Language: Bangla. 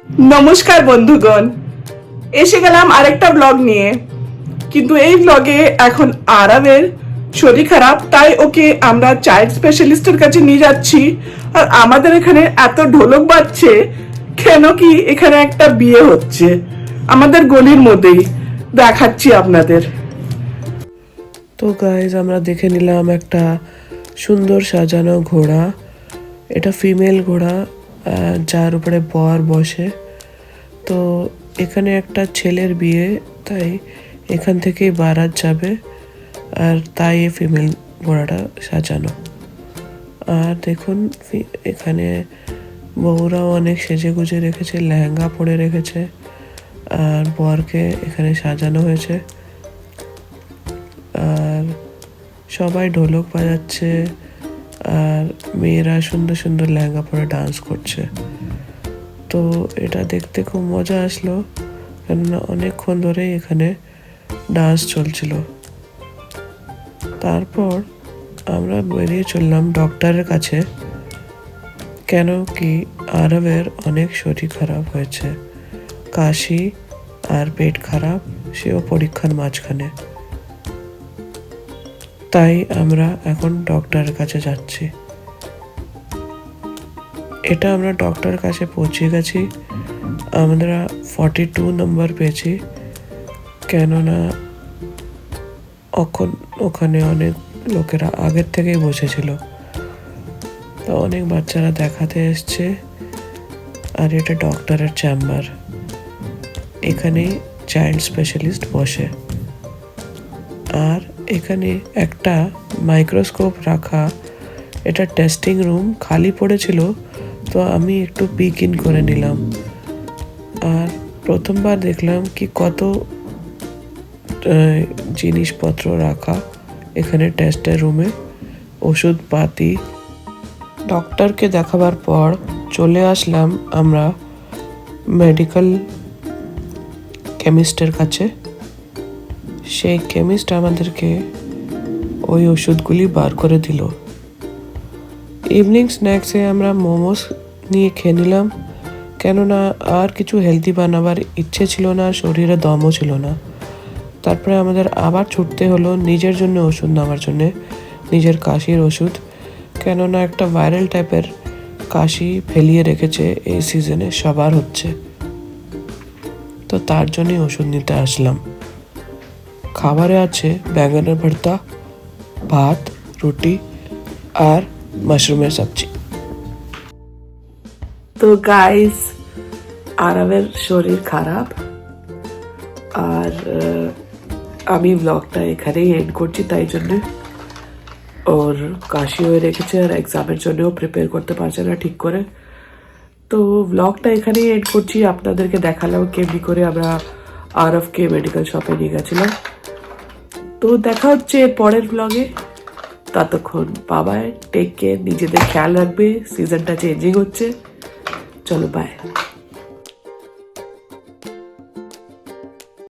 নমস্কার বন্ধুগণ, এসে গেলাম আরেকটা ব্লগ নিয়ে। কিন্তু এই ব্লগে এখন আরামের শরীর খারাপ, তাই ওকে আমরা চাইল্ড স্পেশালিস্টের কাছে নিয়ে যাচ্ছি। আর আমাদের এখানে এত ঢোলক বাজছে কেন কি এখানে একটা বিয়ে হচ্ছে আমাদের গলির মধ্যেই, দেখাচ্ছি আপনাদের। তো গাইজ আমরা দেখে নিলাম একটা সুন্দর সাজানো ঘোড়া। এটা ফিমেল ঘোড়া যার উপরে বর বসে। তো এখানে একটা ছেলের বিয়ে, তাই এখান থেকেই বারাত যাবে, আর তাই এই ফিমেল ঘোড়াটা সাজানো। আর দেখুন এখানে বউরাও অনেক সেজে গুজে রেখেছে, লেহেঙ্গা পরে রেখেছে, আর বরকে এখানে সাজানো হয়েছে। আর সবাই ঢোলক বাজাচ্ছে, আর মেয়েরা সুন্দর সুন্দর লেহেঙ্গা পরে ডান্স করছে। তো এটা দেখতে খুব মজা আসলো, কেননা অনেকক্ষণ ধরেই এখানে ডান্স চলছিল। তারপর আমরা বেরিয়ে চললাম ডক্টরের কাছে, কেন কি আরবের অনেক শরীর খারাপ হয়েছে, কাশি আর পেট খারাপ, সেও পরীক্ষার মাঝখানে। তাই আমরা এখন ডক্টরের কাছে যাচ্ছি। এটা আমরা ডক্টরের কাছে পৌঁছে গেছি। আমরা 42 নম্বর পেয়েছি, কেননা ওখানে অনেক লোকেরা আগের থেকেই বসেছিল। তো অনেক বাচ্চারা দেখাতে এসছে। আর এটা ডক্টরের চেম্বার, এখানে চাইল্ড স্পেশালিস্ট বসে। আর এখানে একটা মাইক্রোস্কোপ রাখা, এটা টেস্টিং রুম খালি পড়েছিল, তো আমি একটু পিক ইন করে নিলাম। আর প্রথমবার দেখলাম কি কত জিনিসপত্র রাখা এখানে টেস্টের রুমে, ওষুধপাতি। ডক্টরকে দেখাবার পর চলে আসলাম আমরা মেডিকেল কেমিস্টের কাছে। সেই কেমিস্ট আমাদেরকে ওই ওষুধগুলি বার করে দিল। ইভিনিং স্ন্যাক্সে আমরা মোমোস নিয়ে খেয়ে নিলাম, কেননা আর কিছু হেলদি বানাবার ইচ্ছে ছিল না, শরীরে দমও ছিল না। তারপরে আমাদের আবার ছুটতে হলো নিজের জন্য ওষুধ নেওয়ার জন্যে, নিজের কাশির ওষুধ, কেননা একটা ভাইরাল টাইপের কাশি ফেলিয়ে রেখেছে এই সিজনে, সবার হচ্ছে। তো তার জন্যই ওষুধ নিতে আসলাম। খাবারে আছে ব্যাঙ্গনের ভর্তা, ভাত, রুটি আর মাশরুমের সবজি। তো গাইস, আরবের শরীর খারাপ, আর আমি ব্লগটা এখানেই এন্ড করছি। তাই জন্যে ওর কাশি হয়ে রেখেছে, আর এক্সামের জন্যও প্রিপেয়ার করতে পারছে না ঠিক করে। তো ব্লগটা এখানেই এন্ড করছি। আপনাদেরকে দেখালাম কেমনি করে আমরা আরবকে মেডিকেল শপে নিয়ে গেছিলাম। তো দেখা হচ্ছে পরের ব্লগে। ততক্ষণ বাবাই, টেক কেয়ার, নিজেদের খেয়াল রাখবে, সিজনটা চেঞ্জিং হচ্ছে। চলো বাই।